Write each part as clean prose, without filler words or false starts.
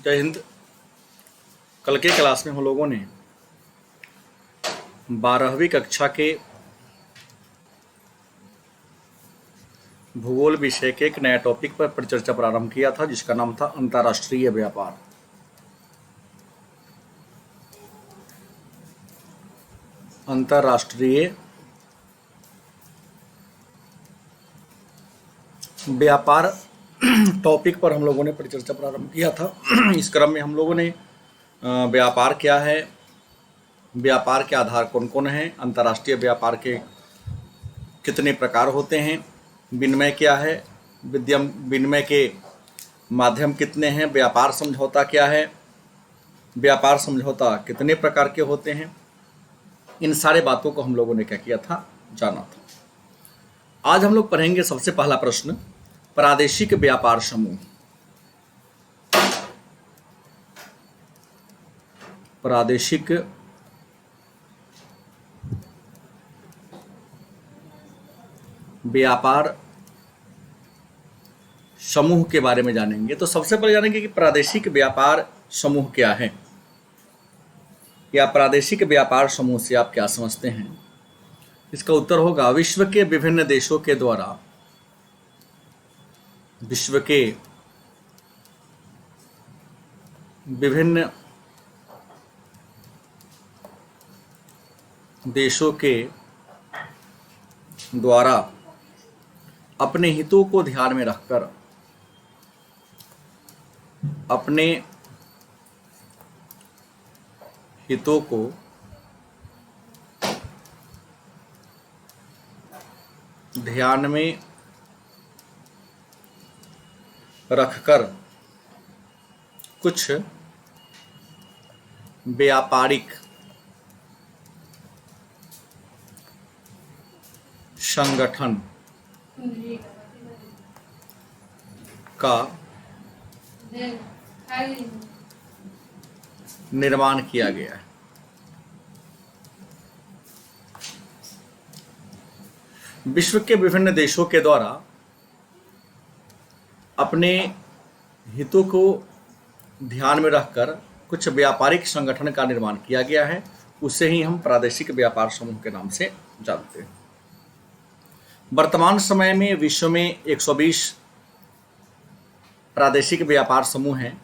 जय हिंद। कल के क्लास में हम लोगों ने 12वीं कक्षा के भूगोल विषय के एक नया टॉपिक पर परिचर्चा प्रारंभ किया था, जिसका नाम था अंतर्राष्ट्रीय व्यापार। अंतर्राष्ट्रीय व्यापार टॉपिक पर हम लोगों ने परिचर्चा प्रारंभ किया था। इस क्रम में हम लोगों ने व्यापार क्या है, व्यापार के आधार कौन कौन हैं, अंतर्राष्ट्रीय व्यापार के कितने प्रकार होते हैं, विनिमय क्या है, विनिमय के माध्यम कितने हैं, व्यापार समझौता क्या है, व्यापार समझौता कितने प्रकार के होते हैं, इन सारे बातों को हम लोगों ने क्या किया था, जाना था। आज हम लोग पढ़ेंगे सबसे पहला प्रश्न, प्रादेशिक व्यापार समूह। प्रादेशिक व्यापार समूह के बारे में जानेंगे। तो सबसे पहले जानेंगे कि प्रादेशिक व्यापार समूह क्या है, या प्रादेशिक व्यापार समूह से आप क्या समझते हैं। इसका उत्तर होगा विश्व के विभिन्न देशों के द्वारा, विश्व के विभिन्न देशों के द्वारा अपने हितों को ध्यान में रखकर, अपने हितों को ध्यान में रखकर कुछ व्यापारिक संगठन का निर्माण किया गया है। विश्व के विभिन्न देशों के द्वारा अपने हितों को ध्यान में रखकर कुछ व्यापारिक संगठन का निर्माण किया गया है, उसे ही हम प्रादेशिक व्यापार समूह के नाम से जानते हैं। वर्तमान समय में विश्व में 120 प्रादेशिक व्यापार समूह हैं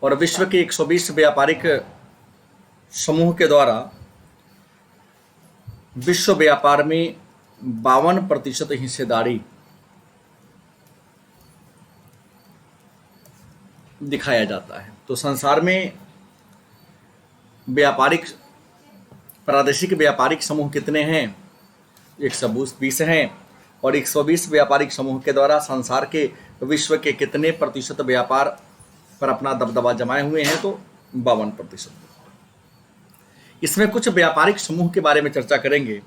और विश्व के 120 व्यापारिक समूह के द्वारा विश्व व्यापार में 52% हिस्सेदारी दिखाया जाता है। तो संसार में व्यापारिक प्रादेशिक व्यापारिक समूह कितने हैं? 120 हैं, और 120 व्यापारिक समूह के द्वारा संसार के विश्व के कितने प्रतिशत व्यापार पर अपना दबदबा जमाए हुए हैं? तो 52%। इसमें कुछ व्यापारिक समूह के बारे में चर्चा करेंगे।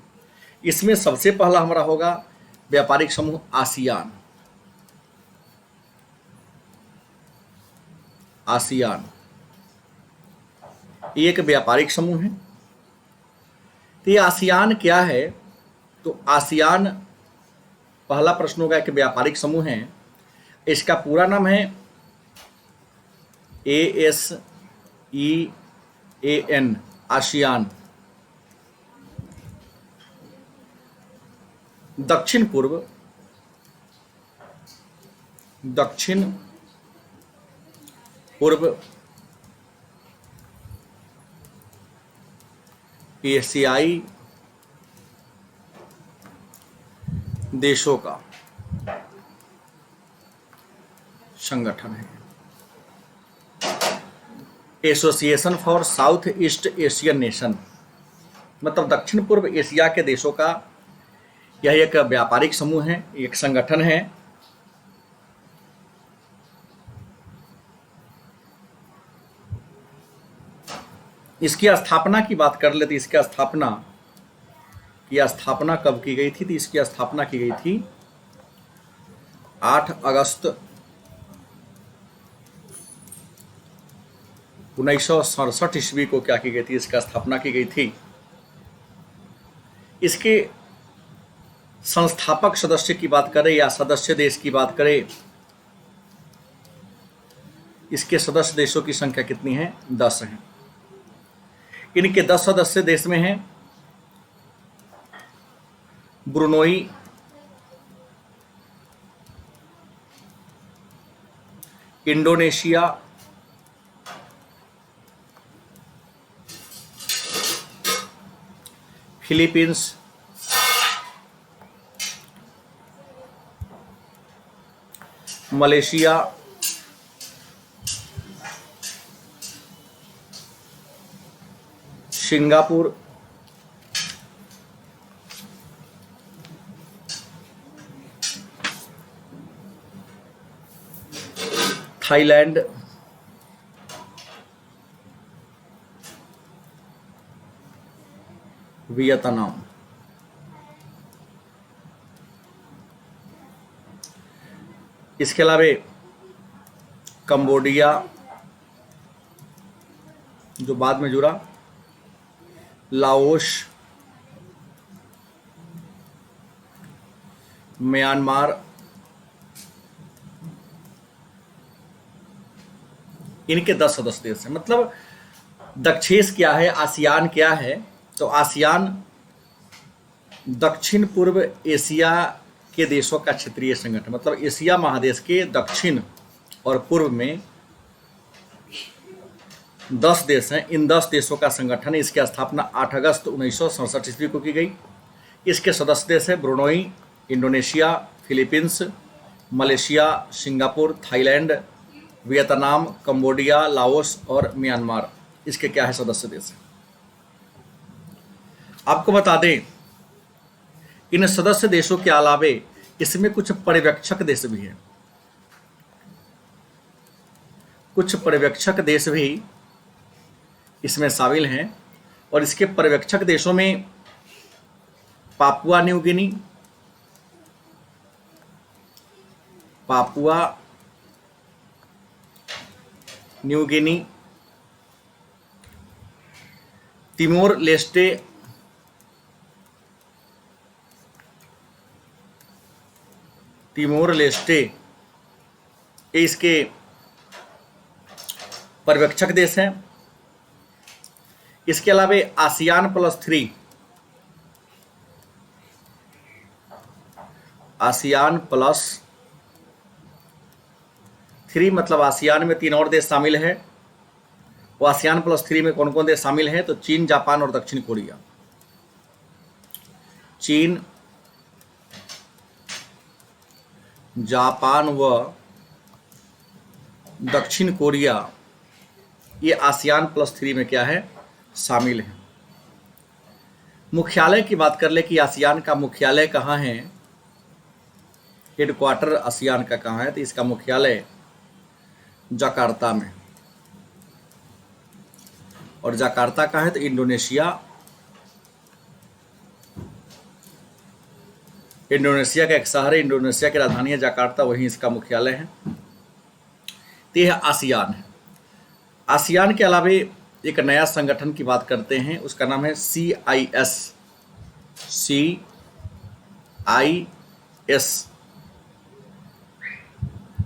इसमें सबसे पहला हमारा होगा व्यापारिक समूह आसियान। आसियान ये एक व्यापारिक समूह है। तो ये आसियान क्या है? तो आसियान पहला प्रश्न होगा कि व्यापारिक समूह है। इसका पूरा नाम है ASEAN, आसियान। दक्षिण पूर्व एशियाई देशों का संगठन है। Association for south east Asian nation, मतलब दक्षिण पूर्व एशिया के देशों का यह एक व्यापारिक समूह है, एक संगठन है। इसकी स्थापना की बात कर लेते। इसकी स्थापना कब की गई थी? तो इसकी स्थापना की गई थी 8 अगस्त 1967 ईस्वी को क्या की गई थी? इसका स्थापना की गई थी। इसके संस्थापक सदस्य की बात करें या सदस्य देश की बात करें, इसके सदस्य देशों की संख्या कितनी है? 10 है। इनके 10 सदस्य देश में हैं Brunei, Indonesia, Philippines, Malaysia, Singapore, Thailand, Vietnam. इसके अलावा कंबोडिया जो बाद में जुड़ा, लाओस, म्यांमार, इनके 10 सदस्य देश हैं। मतलब दक्षेश क्या है, आसियान क्या है? तो आसियान दक्षिण पूर्व एशिया के देशों का क्षेत्रीय संगठन, मतलब एशिया महादेश के दक्षिण और पूर्व में 10 देश हैं। इन 10 देशों का संगठन है। इसकी स्थापना 8 अगस्त 1967 ईस्वी को की गई। इसके सदस्य देश है Brunei, Indonesia, Philippines, Malaysia, Singapore, Thailand, Vietnam, Cambodia, Laos और म्यांमार। इसके क्या है? सदस्य देश है। आपको बता दें, इन सदस्य देशों के अलावे इसमें कुछ पर्यवेक्षक देश भी हैं। कुछ पर्यवेक्षक देश भी इसमें शामिल हैं और इसके पर्यवेक्षक देशों में Papua New Guinea, Papua New Guinea, Timor Leste, ये इसके पर्यवेक्षक देश हैं। इसके अलावा आसियान प्लस 3, आसियान प्लस 3 मतलब आसियान में 3 और देश शामिल है। वो आसियान प्लस 3 में कौन कौन देश शामिल है? तो चीन, जापान और दक्षिण कोरिया। चीन, जापान व दक्षिण कोरिया ये आसियान प्लस 3 में क्या है? शामिल है। मुख्यालय की बात कर ले कि आसियान का मुख्यालय कहाँ है, हेडक्वार्टर आसियान का कहाँ है? तो इसका मुख्यालय जकार्ता में। और जकार्ता कहाँ है? तो इंडोनेशिया, इंडोनेशिया का एक शहर है, इंडोनेशिया की राजधानी है जकार्ता, वहीं इसका मुख्यालय है। तो यह आसियान है। आसियान के अलावा एक नया संगठन की बात करते हैं, उसका नाम है CIS।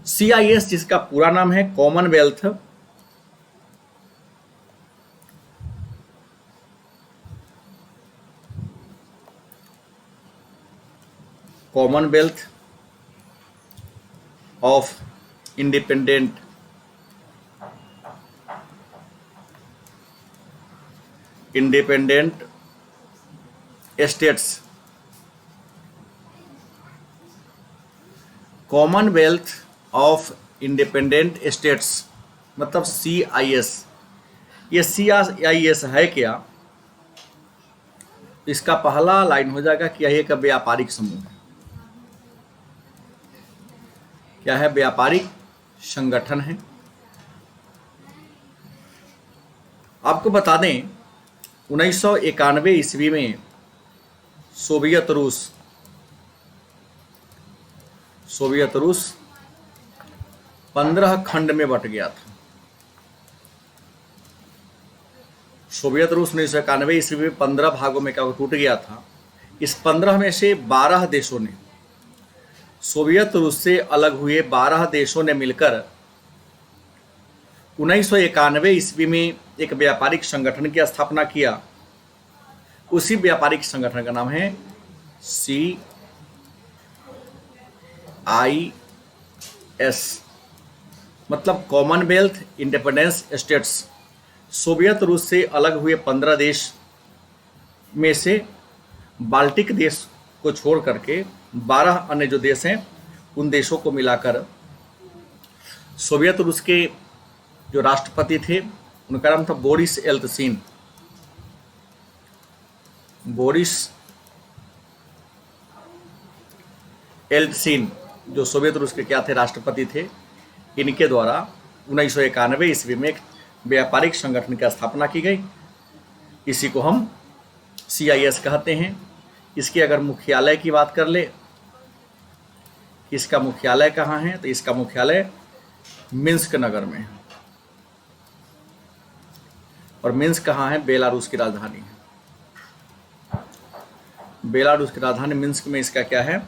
CIS जिसका पूरा नाम है Commonwealth of independent states, Commonwealth of independent states मतलब CIS। ये CIS है क्या? इसका पहला लाइन हो जाएगा कि यह एक व्यापारिक समूह है। क्या है? व्यापारिक संगठन है। आपको बता दें 1991 ईस्वी में सोवियत रूस 15 खंड में बट गया था। सोवियत रूस 1991 ईस्वी में 15 भागों में टूट गया था। इस 15 में से 12 देशों ने, सोवियत रूस से अलग हुए 12 देशों ने मिलकर 1991 ईस्वी में एक व्यापारिक संगठन की स्थापना किया। उसी व्यापारिक संगठन का नाम है CIS, मतलब कॉमनवेल्थ इंडिपेंडेंस स्टेट्स। सोवियत रूस से अलग हुए 15 देश में से बाल्टिक देश को छोड़ करके 12 अन्य जो देश हैं उन देशों को मिलाकर सोवियत रूस के जो राष्ट्रपति थे उनका नाम था बोरिस येल्त्सिन। बोरिस येल्त्सिन जो सोवियत रूस के क्या थे, राष्ट्रपति थे। इनके द्वारा 1991 ईस्वी में एक व्यापारिक संगठन की स्थापना की गई। इसी को हम CIS कहते हैं। इसके अगर मुख्यालय की बात कर ले, इसका मुख्यालय कहाँ है, तो इसका मुख्यालय मिन्स्क नगर में है। और मिन्स्क कहाँ है, बेलारूस की राजधानी है। बेलारूस की राजधानी मिन्स्क में इसका क्या है,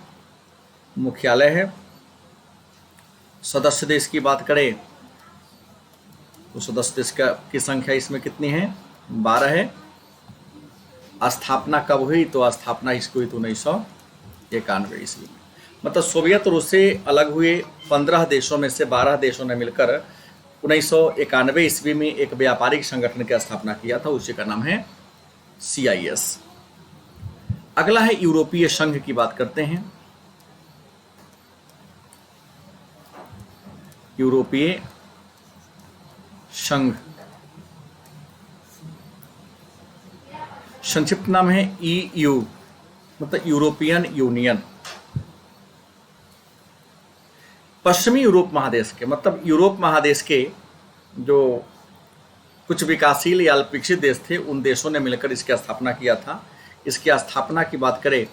मुख्यालय है। सदस्य देश की बात करें तो सदस्य देश की संख्या इसमें कितनी है, 12 है। स्थापना कब हुई, तो स्थापना इसको हुई तो 1991 ईस्वी में। मतलब सोवियत रूस से अलग हुए 15 देशों में से 12 देशों ने मिलकर 1991 ईस्वी में एक व्यापारिक संगठन की स्थापना किया था। उसी का नाम है CIS। अगला है यूरोपीय संघ की बात करते हैं। यूरोपीय संघ संक्षिप्त नाम है EU, मतलब यूरोपियन यूनियन। पश्चिमी यूरोप महादेश के, मतलब यूरोप महादेश के जो कुछ विकासशील या अल्पविकसित देश थे उन देशों ने मिलकर इसकी स्थापना किया था। इसकी स्थापना की बात करें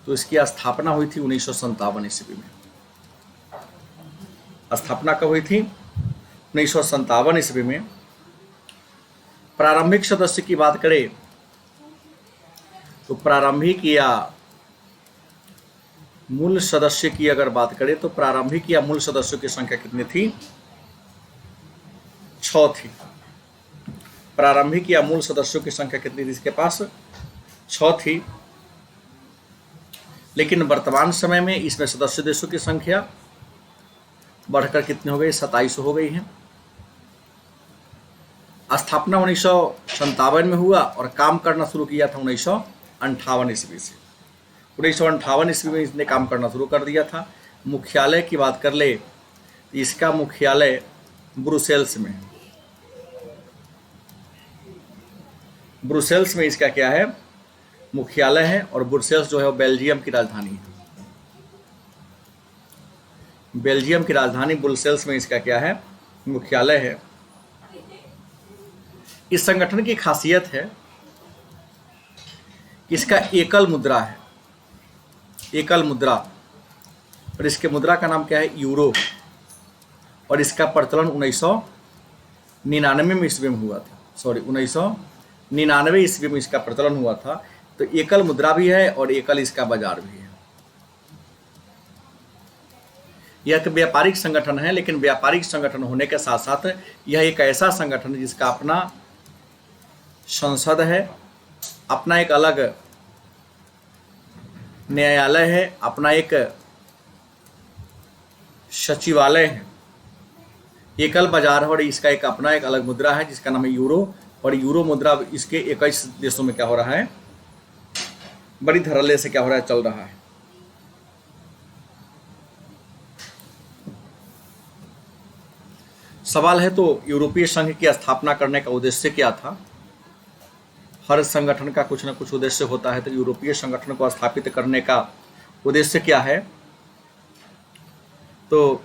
तो इसकी स्थापना हुई थी 1957 ईस्वी में। स्थापना कब हुई थी, 1957 ईस्वी में। प्रारंभिक सदस्य की बात करें तो प्रारंभिक या मूल सदस्य की अगर बात करें तो प्रारंभिक या मूल सदस्यों की संख्या कितनी थी, 6 थी। प्रारंभिक या मूल सदस्यों की संख्या कितनी थी इसके पास, 6 थी। लेकिन वर्तमान समय में इसमें सदस्य देशों की संख्या बढ़कर कितनी हो गई, 27 हो गई है। स्थापना 1957 में हुआ और काम करना शुरू किया था 1958 ईस्वी से। 1958 ईस्वी में इसने काम करना शुरू कर दिया था। मुख्यालय की बात कर ले, इसका मुख्यालय ब्रुसेल्स में है। ब्रुसेल्स में इसका क्या है, मुख्यालय है। और ब्रुसेल्स जो है वो बेल्जियम की राजधानी है। बेल्जियम की राजधानी ब्रुसेल्स में इसका क्या है, मुख्यालय है। इस संगठन की खासियत है कि इसका एकल मुद्रा है, एकल मुद्रा। और इसके मुद्रा का नाम क्या है, यूरो। और इसका प्रचलन 1999 में ईस्वी में हुआ था। 1999 ईस्वी में इसका प्रचलन हुआ था। तो एकल मुद्रा भी है और एकल इसका बाजार भी है। यह एक व्यापारिक संगठन है, लेकिन व्यापारिक संगठन होने के साथ साथ यह एक ऐसा संगठन है जिसका अपना संसद है, अपना एक अलग न्यायालय है, अपना एक सचिवालय है, एकल बाजार है। और इसका एक अपना एक अलग मुद्रा है जिसका नाम है यूरो। और यूरो मुद्रा इसके 21 देशों में क्या हो रहा है, बड़ी धड़ल्ले से क्या हो रहा है, चल रहा है। सवाल है तो यूरोपीय संघ की स्थापना करने का उद्देश्य क्या था। हर संगठन का कुछ न कुछ उद्देश्य होता है। तो यूरोपीय संगठन को स्थापित करने का उद्देश्य क्या है, तो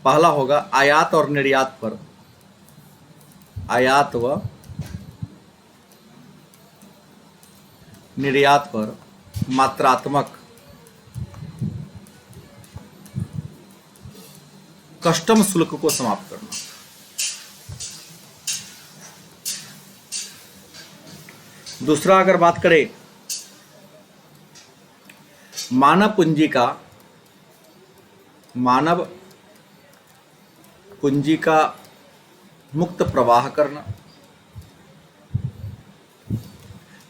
पहला होगा आयात और निर्यात पर, आयात व निर्यात पर मात्रात्मक कस्टम शुल्क को समाप्त करना। दूसरा अगर बात करें मानव पूंजी का मानव पूंजी का मुक्त प्रवाह करना।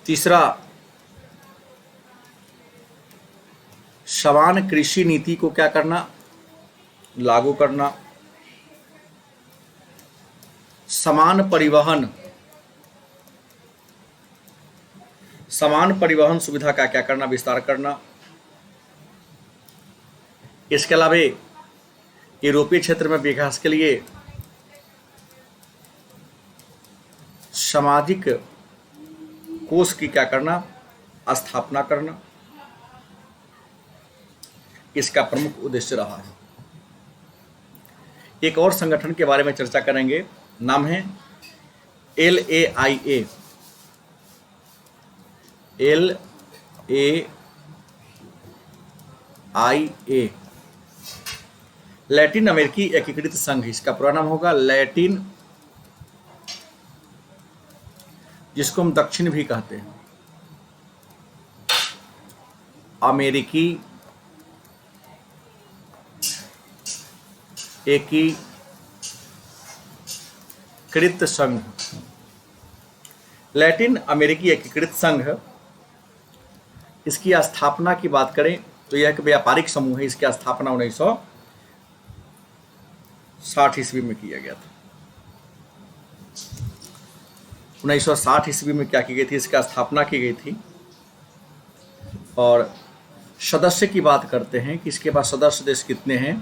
तीसरा, समान कृषि नीति को क्या करना, लागू करना। समान परिवहन सुविधा का क्या करना, विस्तार करना। इसके अलावा यूरोपीय क्षेत्र में विकास के लिए सामाजिक कोष की क्या करना, स्थापना करना, इसका प्रमुख उद्देश्य रहा है। एक और संगठन के बारे में चर्चा करेंगे, नाम है LAIA। LAIA लैटिन अमेरिकी एकीकृत संघ, इसका पूरा नाम होगा लैटिन, जिसको हम दक्षिण भी कहते हैं, अमेरिकी एकीकृत संघ। लैटिन अमेरिकी एकीकृत संघ, इसकी स्थापना की बात करें तो यह एक व्यापारिक समूह है। इसकी स्थापना 1960 ईस्वी में किया गया था। 1960 ईस्वी में क्या की गई थी, इसका स्थापना की गई थी। और सदस्य की बात करते हैं कि इसके पास सदस्य देश कितने हैं,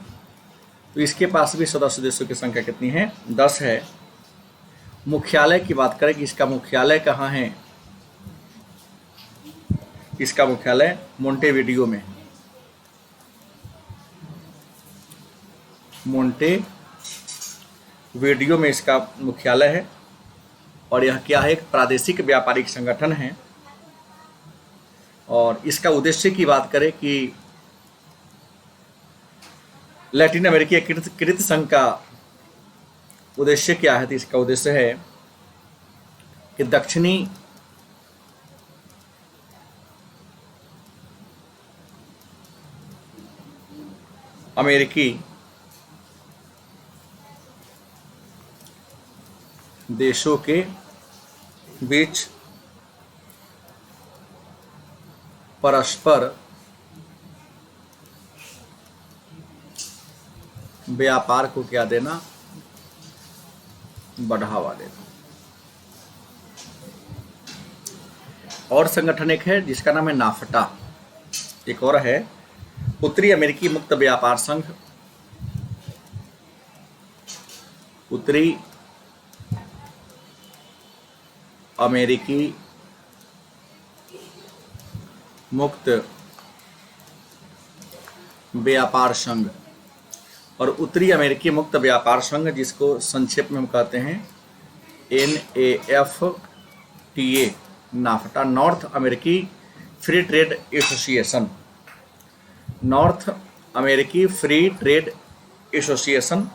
तो इसके पास भी सदस्य देशों की संख्या कितनी है, 10 है। मुख्यालय की बात करें कि इसका मुख्यालय कहाँ है, इसका मुख्यालय मोंटेविडियो में है। मोंटेविडियो में इसका मुख्यालय है। और यह क्या है, एक प्रादेशिक व्यापारिक संगठन है। और इसका उद्देश्य की बात करें कि लैटिन अमेरिकी एकीकृत संघ का उद्देश्य क्या है, तो इसका उद्देश्य है कि दक्षिणी अमेरिकी देशों के बीच परस्पर व्यापार को क्या देना, बढ़ावा देना। और संगठन एक है जिसका नाम है नाफ्टा। एक और है उत्तरी अमेरिकी मुक्त व्यापार संघ। उत्तरी अमेरिकी मुक्त व्यापार संघ और उत्तरी अमेरिकी मुक्त व्यापार संघ, जिसको संक्षेप में हम कहते हैं NAFTA, नाफ्टा, नॉर्थ अमेरिकी फ्री ट्रेड एसोसिएशन। नॉर्थ अमेरिकी फ्री ट्रेड एसोसिएशन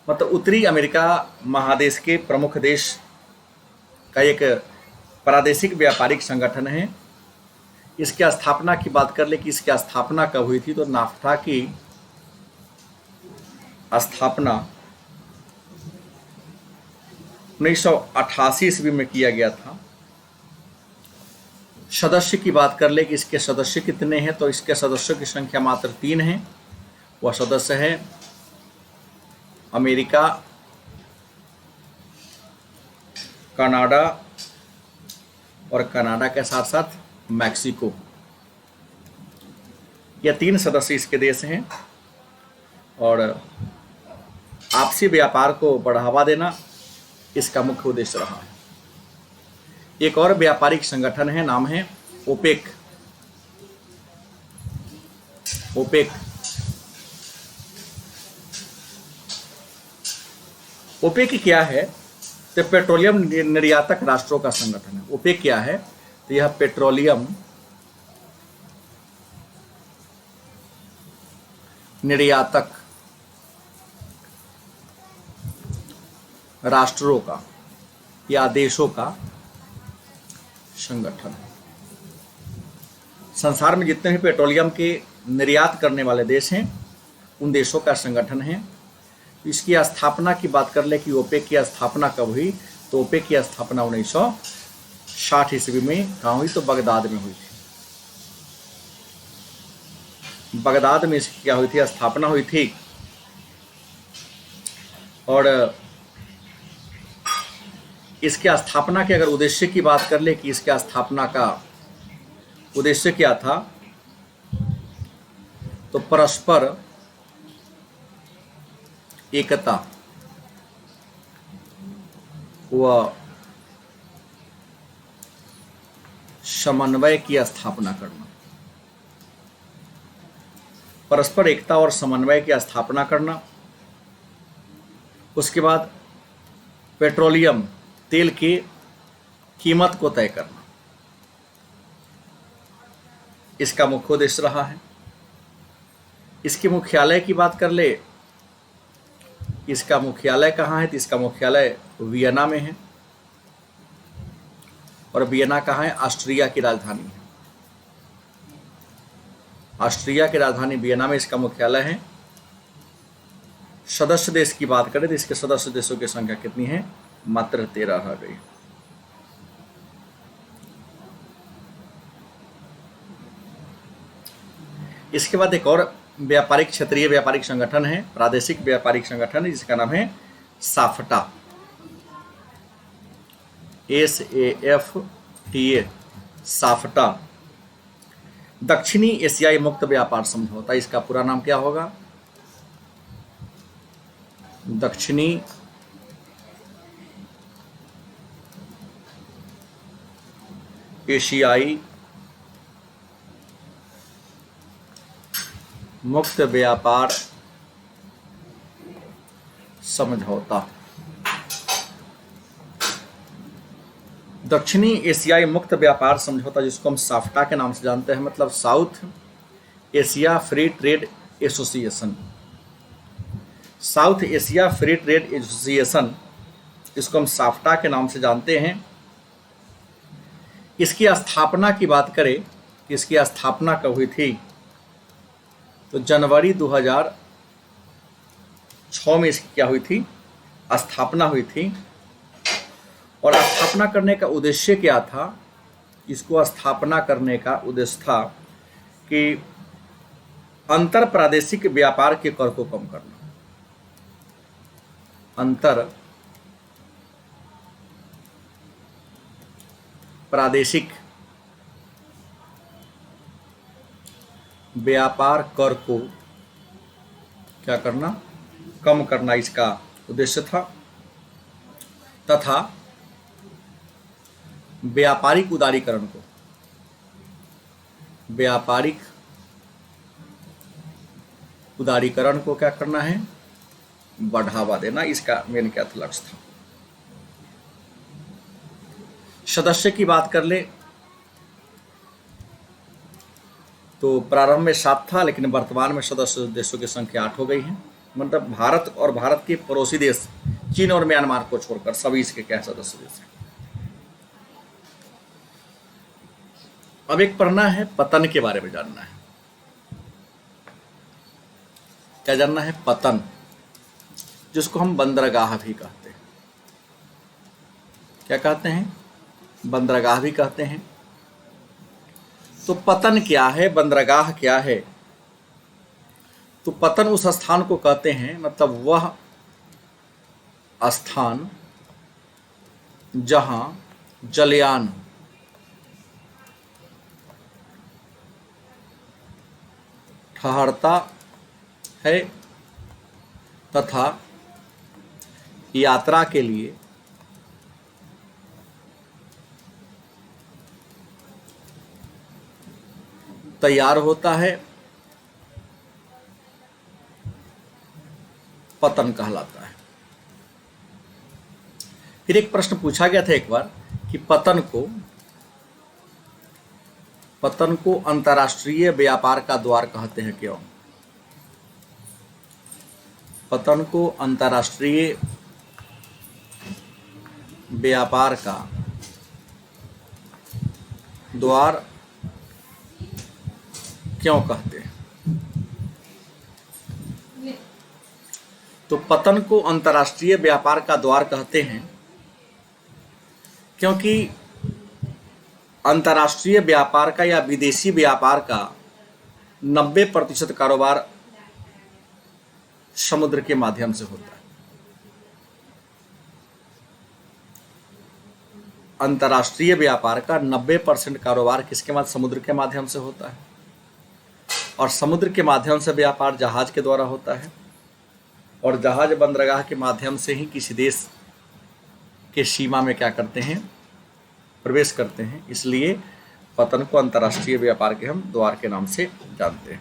मतलब उत्तरी अमेरिका महादेश के प्रमुख देश का एक प्रादेशिक व्यापारिक संगठन है। इसकी स्थापना की बात कर ले कि इसकी स्थापना कब हुई थी, तो नाफ्टा की स्थापना 1988 ईस्वी में किया गया था। सदस्य की बात कर ले कि इसके सदस्य कितने हैं, तो इसके सदस्यों की संख्या मात्र 3 है। वह सदस्य है अमेरिका, कनाडा और कनाडा के साथ साथ मैक्सिको। यह 3 सदस्य इसके देश हैं। और आपसी व्यापार को बढ़ावा देना इसका मुख्य उद्देश्य रहा है। एक और व्यापारिक संगठन है, नाम है ओपेक। ओपेक ओपेक क्या है, तो पेट्रोलियम निर्यातक राष्ट्रों का संगठन है। ओपेक क्या है, तो यह पेट्रोलियम निर्यातक राष्ट्रों का या देशों का संगठन है। संसार में जितने भी पेट्रोलियम के निर्यात करने वाले देश हैं उन देशों का संगठन है। इसकी स्थापना की बात कर ले कि ओपेक की स्थापना कब हुई, तो ओपेक की स्थापना 1960 ईस्वी में कहाँ हुई, तो बगदाद में हुई थी। बगदाद में इसकी क्या हुई थी, स्थापना हुई थी। और इसके स्थापना के अगर उद्देश्य की बात कर ले कि इसके स्थापना का उद्देश्य क्या था, तो परस्पर एकता व समन्वय की स्थापना करना, परस्पर एकता और समन्वय की स्थापना करना। उसके बाद पेट्रोलियम तेल की कीमत को तय करना, इसका मुख्य उद्देश्य रहा है। इसके मुख्यालय की बात कर ले, इसका मुख्यालय कहाँ है, तो इसका मुख्यालय वियना में है। और वियना कहाँ है, ऑस्ट्रिया की राजधानी है। ऑस्ट्रिया की राजधानी वियना में इसका मुख्यालय है। सदस्य देश की बात करें तो इसके सदस्य देशों की संख्या कितनी है, मात्र 13 रह गई। इसके बाद एक और व्यापारिक क्षेत्रीय व्यापारिक संगठन है, प्रादेशिक व्यापारिक संगठन है, जिसका नाम है साफ्टा, SAFTA, साफ्टा। दक्षिणी एशियाई मुक्त व्यापार समझौता, इसका पूरा नाम क्या होगा, दक्षिणी एशियाई मुक्त व्यापार समझौता। दक्षिणी एशियाई मुक्त व्यापार समझौता, जिसको हम साफ्टा के नाम से जानते हैं, मतलब south Asia free trade association. South Asia free trade association, इसको हम साफ्टा के नाम से जानते हैं। इसकी स्थापना की बात करें, इसकी स्थापना कब हुई थी, तो जनवरी 2006 में इसकी क्या हुई थी, स्थापना हुई थी। और स्थापना करने का उद्देश्य क्या था, इसको स्थापना करने का उद्देश्य था कि अंतर प्रादेशिक व्यापार के कर को कम करना। अंतर प्रादेशिक व्यापार कर को क्या करना, कम करना, इसका उद्देश्य था। तथा व्यापारिक उदारीकरण को, व्यापारिक उदारीकरण को क्या करना है, बढ़ावा देना, इसका मेन क्या था, लक्ष्य था। सदस्य की बात कर ले तो प्रारंभ में 7 था, लेकिन वर्तमान में सदस्य देशों की संख्या 8 हो गई है। मतलब भारत और भारत के पड़ोसी देश चीन और म्यांमार को छोड़कर सभी इसके क्या सदस्य देश हैं। अब एक पढ़ना है, पतन के बारे में जानना है। क्या जानना है, पतन, जिसको हम बंदरगाह भी कहते हैं। क्या कहते हैं, बंदरगाह भी कहते हैं। तो पतन क्या है, बंदरगाह क्या है, तो पतन उस स्थान को कहते हैं, मतलब वह स्थान जहां जलयान ठहरता है तथा यात्रा के लिए तैयार होता है, पतन कहलाता है। फिर एक प्रश्न पूछा गया था एक बार कि पतन को अंतर्राष्ट्रीय व्यापार का द्वार कहते हैं क्यों। पतन को अंतर्राष्ट्रीय व्यापार का द्वार क्यों कहते हैं। तो पतन को अंतर्राष्ट्रीय व्यापार का द्वार कहते हैं, क्योंकि अंतर्राष्ट्रीय व्यापार का या विदेशी व्यापार का 90% कारोबार समुद्र के माध्यम से होता है। अंतर्राष्ट्रीय व्यापार का 90% कारोबार किसके माध्यम? समुद्र के माध्यम से होता है। और समुद्र के माध्यम से व्यापार जहाज के द्वारा होता है, और जहाज बंदरगाह के माध्यम से ही किसी देश के सीमा में क्या करते हैं? प्रवेश करते हैं। इसलिए पतन को अंतर्राष्ट्रीय व्यापार के हम द्वार के नाम से जानते हैं।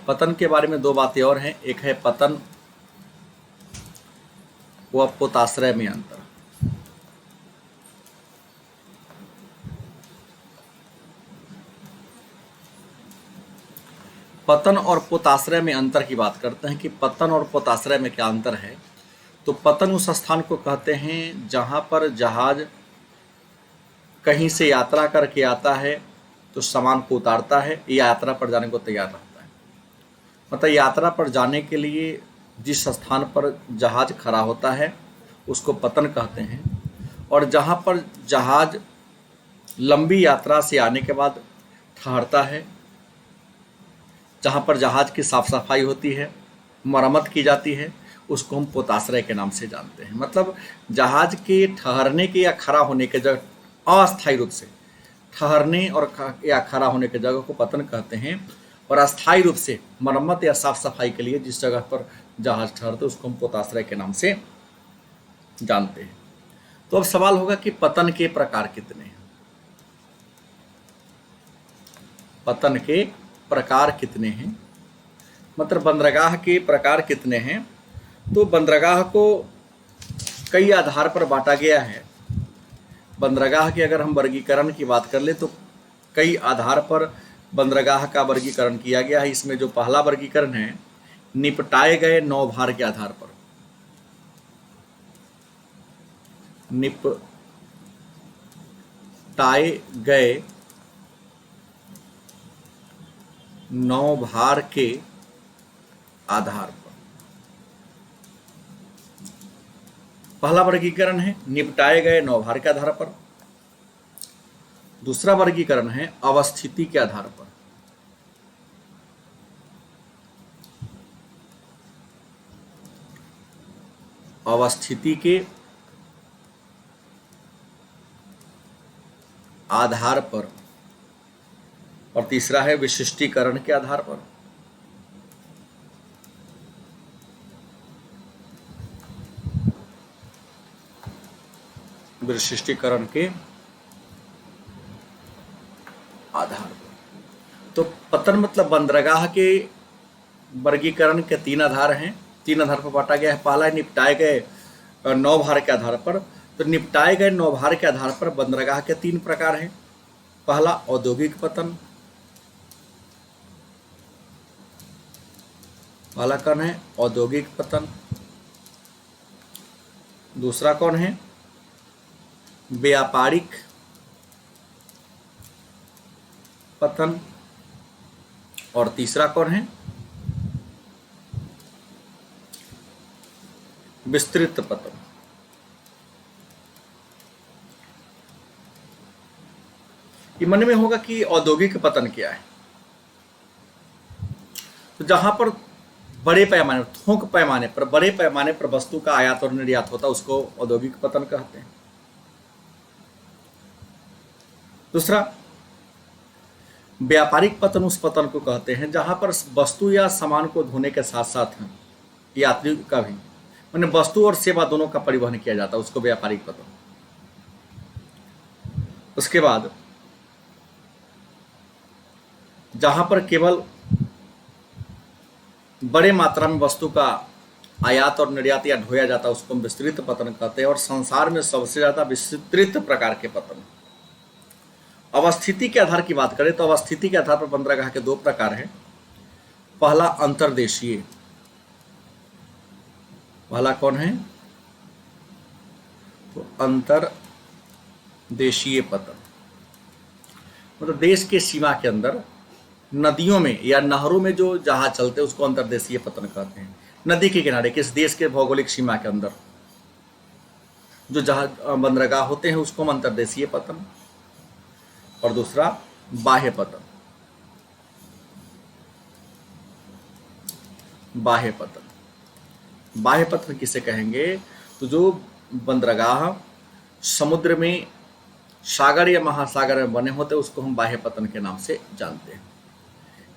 पतन के बारे में दो बातें और हैं। एक है पतन व पोताश्रय में अंतर। पतन और पोताश्रय में अंतर की बात करते हैं कि पतन और पोताश्रय में क्या अंतर है। तो पतन उस स्थान को कहते हैं जहां पर जहाज कहीं से यात्रा करके आता है तो सामान को उतारता है, यात्रा पर जाने को तैयार रहता है। मतलब यात्रा पर जाने के लिए जिस स्थान पर जहाज खड़ा होता है उसको पतन कहते हैं। और जहां पर जहाज लंबी यात्रा से आने के बाद ठहरता है, जहां पर जहाज की साफ सफाई होती है, मरम्मत की जाती है, उसको हम पोताश्रय के नाम से जानते हैं। मतलब जहाज के ठहरने के या खड़ा होने के जगह, अस्थायी रूप से ठहरने और या खड़ा होने के जगह को पतन कहते हैं। और अस्थायी रूप से मरम्मत या साफ सफाई के लिए जिस जगह पर जहाज ठहरते उसको हम पोताश्रय के नाम से जानते हैं। तो अब सवाल होगा कि पतन के प्रकार कितने हैं? पतन के प्रकार कितने हैं, मतलब बंदरगाह के प्रकार कितने हैं? तो बंदरगाह को कई आधार पर बांटा गया है। बंदरगाह के अगर हम वर्गीकरण की बात कर ले तो कई आधार पर बंदरगाह का वर्गीकरण किया गया है। इसमें जो पहला वर्गीकरण है, निपटाए गए नौभार के आधार पर। निपटाए गए नौभार के आधार पर पहला वर्गीकरण है निपटाए गए नौभार के आधार पर। दूसरा वर्गीकरण है अवस्थिति के आधार पर। अवस्थिति के आधार पर। और तीसरा है विशिष्टीकरण के आधार पर। विशिष्टीकरण के आधार पर। तो पतन मतलब बंदरगाह के वर्गीकरण के तीन आधार हैं, तीन आधार पर बांटा गया है। पहला है निपटाए गए नौभार के आधार पर। तो निपटाए गए नौभार के आधार पर बंदरगाह के तीन प्रकार हैं। पहला औद्योगिक पतन, पहला कौन है? औद्योगिक पतन। दूसरा कौन है? व्यापारिक पतन। और तीसरा कौन है? विस्तृत पतन। ये मन में होगा कि औद्योगिक पतन क्या है। तो जहां पर बड़े पैमाने, थोक पैमाने पर, बड़े पैमाने पर वस्तु का आयात और निर्यात होता है उसको औद्योगिक पतन कहते हैं। दूसरा व्यापारिक पतन उस पतन को कहते हैं जहां पर वस्तु या सामान को ढोने के साथ साथ यात्री का भी, माने वस्तु और सेवा दोनों का परिवहन किया जाता है, उसको व्यापारिक पतन। उसके बाद जहां पर केवल बड़े मात्रा में वस्तु का आयात और निर्यात या ढोया जाता है उसको हम विस्तृत पतन कहते हैं। और संसार में सबसे ज्यादा विस्तृत प्रकार के पतन। अवस्थिति के आधार की बात करें तो अवस्थिति के आधार पर बंदरगाह के दो प्रकार हैं। पहला अंतर्देशीय। पहला कौन है? तो अंतर्देशीय पतन, मतलब देश के सीमा के अंदर नदियों में या नहरों में जो जहाज चलते हैं उसको अंतर्देशीय पतन कहते हैं। नदी के किनारे, किस देश के भौगोलिक सीमा के अंदर जो जहाज बंदरगाह होते हैं उसको हम अंतर्देशीय पतन, और दूसरा बाह्य पतन। बाह्य पतन, बाह्य पतन किसे कहेंगे? तो जो बंदरगाह समुद्र में, सागर या महासागर में बने होते हैं उसको हम बाह्य पतन के नाम से जानते हैं।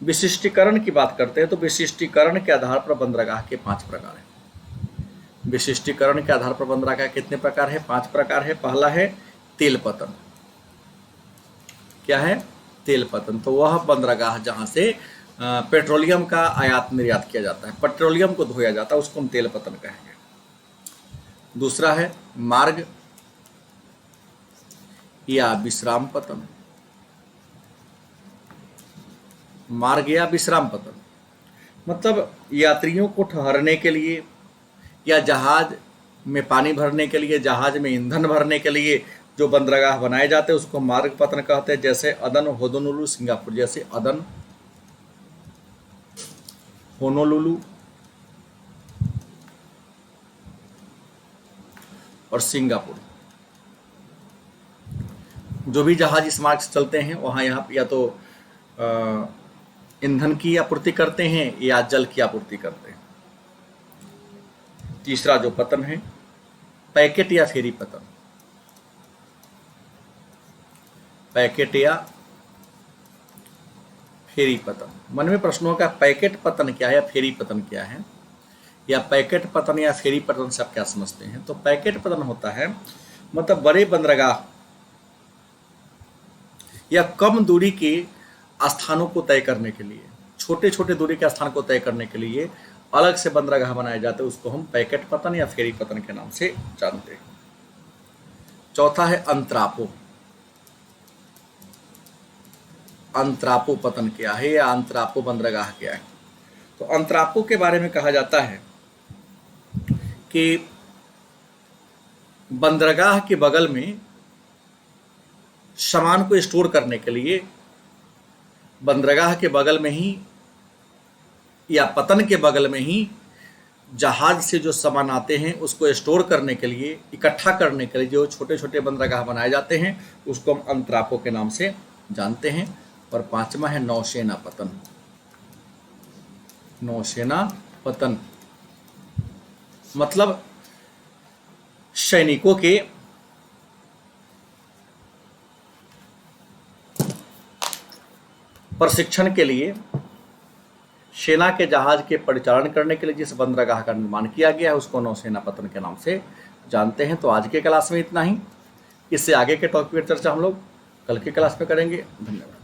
विशिष्टीकरण की बात करते हैं तो विशिष्टीकरण के आधार पर बंदरगाह के 5 प्रकार हैं। विशिष्टीकरण के आधार पर बंदरगाह कितने प्रकार है? 5 प्रकार है। पहला है तेल पतन। क्या है? तेल पतन। तो वह बंदरगाह जहां से पेट्रोलियम का आयात निर्यात किया जाता है, पेट्रोलियम को धोया जाता है, उसको हम तेल पतन कहेंगे। दूसरा है मार्ग या विश्राम पतन। मार्ग या विश्राम पतन मतलब यात्रियों को ठहरने के लिए या जहाज में पानी भरने के लिए, जहाज में ईंधन भरने के लिए जो बंदरगाह बनाए जाते हैं उसको मार्ग पतन कहते हैं। जैसे अदन, होनोलुलु, सिंगापुर। जैसे अदन, होनोलुलु और सिंगापुर, जो भी जहाज इस मार्ग से चलते हैं वहाँ यहाँ या तो ईंधन की आपूर्ति करते हैं या जल की आपूर्ति करते हैं। तीसरा जो पतन है पैकेट या फेरी पतन। पैकेट या फेरी पतन। मन में प्रश्न होगा पैकेट पतन क्या है या फेरी पतन क्या है, या पैकेट पतन या फेरी पतन से आप क्या समझते हैं? तो पैकेट पतन होता है मतलब बड़े बंदरगाह या कम दूरी के स्थानों को तय करने के लिए, छोटे छोटे दूरी के स्थान को तय करने के लिए अलग से बंदरगाह बनाए जाते हैं, उसको हम पैकेट पतन या फेरी पतन के नाम से जानते हैं। चौथा है अंतरापो। अंतरापो पतन क्या है या अंतरापो बंदरगाह क्या है? तो अंतरापो के बारे में कहा जाता है कि बंदरगाह के बगल में सामान को स्टोर करने के लिए, बंदरगाह के बगल में ही या पतन के बगल में ही जहाज से जो सामान आते हैं उसको स्टोर करने के लिए, इकट्ठा करने के लिए जो छोटे छोटे बंदरगाह बनाए जाते हैं उसको हम अंतरापो के नाम से जानते हैं। और 5वां है नौसेना पतन। नौसेना पतन मतलब सैनिकों के प्रशिक्षण के लिए, सेना के जहाज के परिचालन करने के लिए जिस बंदरगाह का निर्माण किया गया है उसको नौसेना पतन के नाम से जानते हैं। तो आज के क्लास में इतना ही। इससे आगे के टॉपिक पर चर्चा हम लोग कल की क्लास में करेंगे। धन्यवाद।